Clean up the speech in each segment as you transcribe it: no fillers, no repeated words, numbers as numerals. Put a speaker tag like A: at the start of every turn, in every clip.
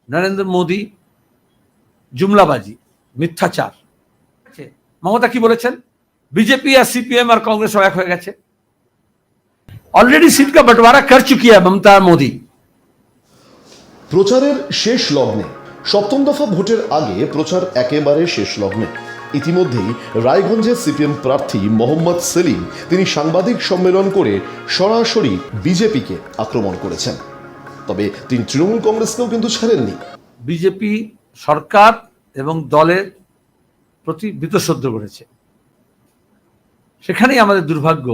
A: নরেন্দ্র মোদী জুমলাবাজি, মিথ্যাচার। মমতা কি বলেছেন? बीजेपी या सीपीएम और कांग्रेस এক হয়ে গেছে। অলরেডি সিট का बंटवारा कर चुकी है ममता मोदी।
B: প্রচারের শেষ লগ্নে, সপ্তম দফা ভোটের আগে প্রচার একেবারে শেষ লগ্নে। ইতিমধ্যেই রায়গঞ্জের সিপিএম প্রার্থী মোহাম্মদ সেলিম তিনি সাংবাদিক সম্মেলন করে সরাসরি বিজেপিকে আক্রমণ করেছেন। তবে তিনি তৃণমূল কংগ্রেসকেও কিন্তু ছাড়েননি।
A: বিজেপি সরকার এবং দলের প্রতি বীতশ্রদ্ধ করেছে। সেখানেই আমাদের দুর্ভাগ্য,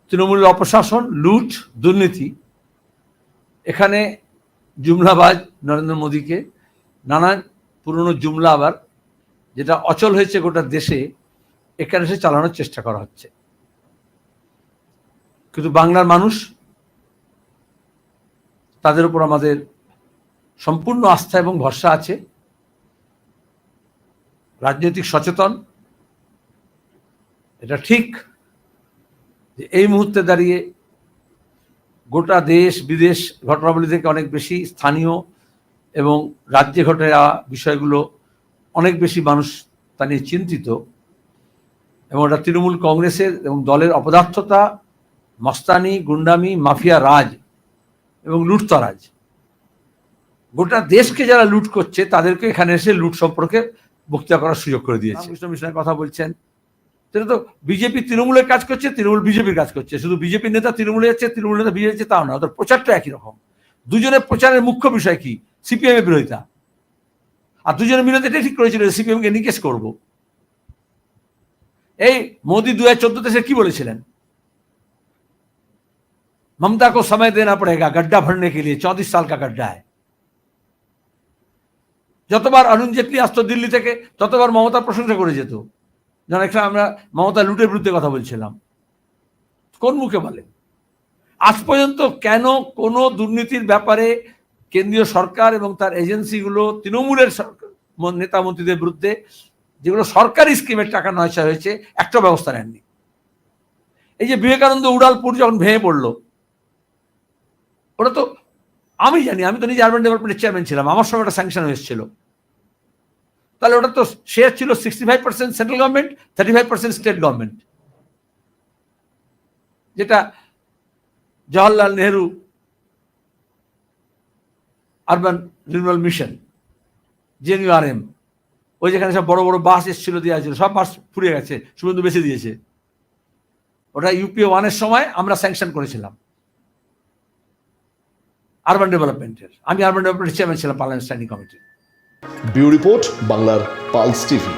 A: তৃণমূলের অপশাসন, লুট, দুর্নীতি, এখানে জুমলাবাজ নরেন্দ্র মোদীকে নানান পুরনো জুমলা আবার যেটা অচল হয়েছে গোটা দেশে, এখানে এসে চালানোর চেষ্টা করা হচ্ছে। কিন্তু বাংলার মানুষ, তাদের উপর আমাদের সম্পূর্ণ আস্থা এবং ভরসা আছে। রাজনৈতিক সচেতন, এটা ঠিক যে এই মুহূর্তে দাঁড়িয়ে গোটা দেশ বিদেশ ঘটনাবলী থেকে অনেক বেশি স্থানীয় এবং রাজ্যে ঘটে যাওয়া বিষয়গুলো অনেক বেশি মানুষ তা নিয়ে চিন্তিত। এবং ওটা তৃণমূল কংগ্রেসের এবং দলের অপদার্থতা, মস্তানি, গুন্ডামি, মাফিয়া রাজ এবং লুটতরাজ। গোটা দেশকে যারা লুট করছে তাদেরকে এখানে এসে লুট সম্পর্কে বক্তৃতা করার সুযোগ করে দিয়েছে। রামকৃষ্ণ মিশনের কথা বলছেন, সেটা তো বিজেপি তৃণমূলের কাজ করছে, তৃণমূল বিজেপির কাজ করছে। শুধু বিজেপির নেতা তৃণমূলে যাচ্ছে, তৃণমূল নেতা বিজেপি যাচ্ছে তাও না, ওদের প্রচারটা একই রকম। দুজনের প্রচারের মুখ্য বিষয় কি? সিপিএম এর বিরোধিতা। আর দুজনের মিলে এটা ঠিক করেছিল সিপিএম কে নিকেশ করব। এই মোদী 2014 সে কি বলেছিলেন? ममता को समय देना पड़ेगा गड्ढा भरने के लिए, 34 साल का गड्ढा है। যতবার অরুণ জেটলি আসতো দিল্লি থেকে ততবার মমতা প্রশংসা করে যেত। যেন একটা আমরা মমতা লুটের বিরুদ্ধে কথা বলছিলাম, কোন মুখে বলে? আজ পর্যন্ত কেন কোনো দুর্নীতির ব্যাপারে কেন্দ্রীয় সরকার এবং তার এজেন্সিগুলো তৃণমূলের নেতা মন্ত্রীদের বিরুদ্ধে যেগুলো সরকারি স্কিমের টাকা নয়সা হয়েছে একটা ব্যবস্থা নেননি? এই যে বিবেকানন্দ উড়ালপুর যখন ভেঙে পড়লো, ওটা তো আমি জানি, আমি তো নিজে আরবান ডেভেলপমেন্টের চেয়ারম্যান ছিলাম, আমার সময় একটা স্যাংশন হয়েছিল। তাহলে ওটা তো শেয়ার ছিল 65% সেন্ট্রাল গভর্নমেন্ট, 35% স্টেট গভর্নমেন্ট, যেটা Jawaharlal Nehru urban renewal mission, JNURM, ওই যেখানে সব বড় বড় বাস এসেছিল, দেওয়া ছিল, সব বাস ফুরিয়ে গেছে, শুভেন্দু বেঁচে দিয়েছে। ওটা ইউপিএ 1-এর সময় আমরা স্যাংশন করেছিলাম আরবান ডেভেলপমেন্টের। আমি আরবান ডেভেলপমেন্টের চেয়ারম্যান ছিলাম parliament standing committee.
B: Bureau report, বাংলার পালস টিভি।